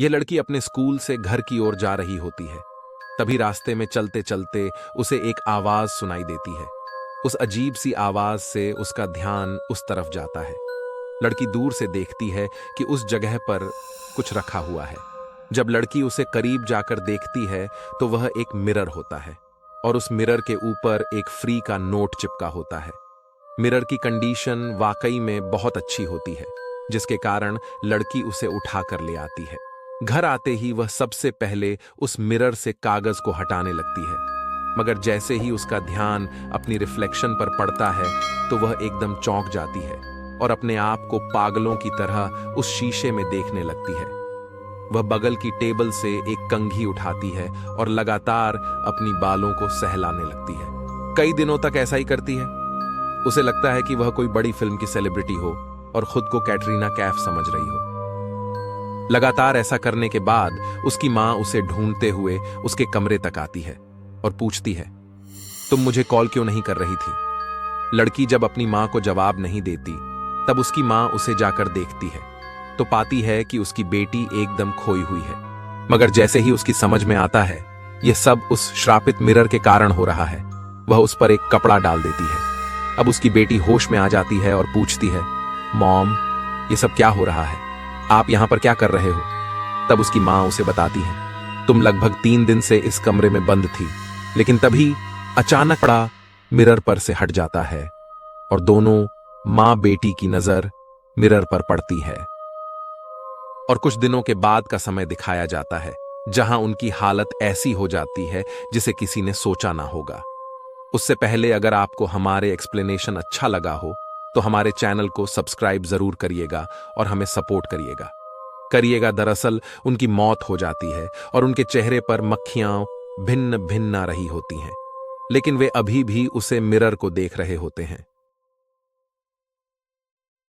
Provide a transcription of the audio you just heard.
यह लड़की अपने स्कूल से घर की ओर जा रही होती है। तभी रास्ते में चलते चलते उसे एक आवाज सुनाई देती है। उस अजीब सी आवाज से उसका ध्यान उस तरफ जाता है। लड़की दूर से देखती है कि उस जगह पर कुछ रखा हुआ है। जब लड़की उसे करीब जाकर देखती है तो वह एक मिरर होता है और उस मिरर के ऊपर एक फ्री का नोट चिपका होता है। मिरर की कंडीशन वाकई में बहुत अच्छी होती है, जिसके कारण लड़की उसे उठाकर ले आती है। घर आते ही वह सबसे पहले उस मिरर से कागज को हटाने लगती है, मगर जैसे ही उसका ध्यान अपनी रिफ्लेक्शन पर पड़ता है तो वह एकदम चौंक जाती है और अपने आप को पागलों की तरह उस शीशे में देखने लगती है। वह बगल की टेबल से एक कंघी उठाती है और लगातार अपनी बालों को सहलाने लगती है। कई दिनों तक ऐसा ही करती है। उसे लगता है कि वह कोई बड़ी फिल्म की सेलिब्रिटी हो और खुद को कैटरीना कैफ समझ रही हो। लगातार ऐसा करने के बाद उसकी मां उसे ढूंढते हुए उसके कमरे तक आती है और पूछती है, तुम मुझे कॉल क्यों नहीं कर रही थी? लड़की जब अपनी मां को जवाब नहीं देती तब उसकी मां उसे जाकर देखती है तो पाती है कि उसकी बेटी एकदम खोई हुई है। मगर जैसे ही उसकी समझ में आता है यह सब उस श्रापित मिरर के कारण हो रहा है, वह उस पर एक कपड़ा डाल देती है। अब उसकी बेटी होश में आ जाती है और पूछती है, मॉम, ये सब क्या हो रहा है? आप यहां पर क्या कर रहे हो? तब उसकी मां उसे बताती है, तुम लगभग 3 दिन से इस कमरे में बंद थी, लेकिन तभी अचानक कपड़ा मिरर पर से हट जाता है और दोनों मां बेटी की नजर मिरर पर पड़ती है। और कुछ दिनों के बाद का समय दिखाया जाता है जहां उनकी हालत ऐसी हो जाती है जिसे किसी ने सोचा ना होगा। उससे पहले अगर आपको हमारे एक्सप्लेनेशन अच्छा लगा हो तो हमारे चैनल को सब्सक्राइब जरूर करिएगा और हमें सपोर्ट करिएगा। दरअसल उनकी मौत हो जाती है और उनके चेहरे पर मक्खियां भिन्न भिन्न आ रही होती हैं, लेकिन वे अभी भी उसे मिरर को देख रहे होते हैं।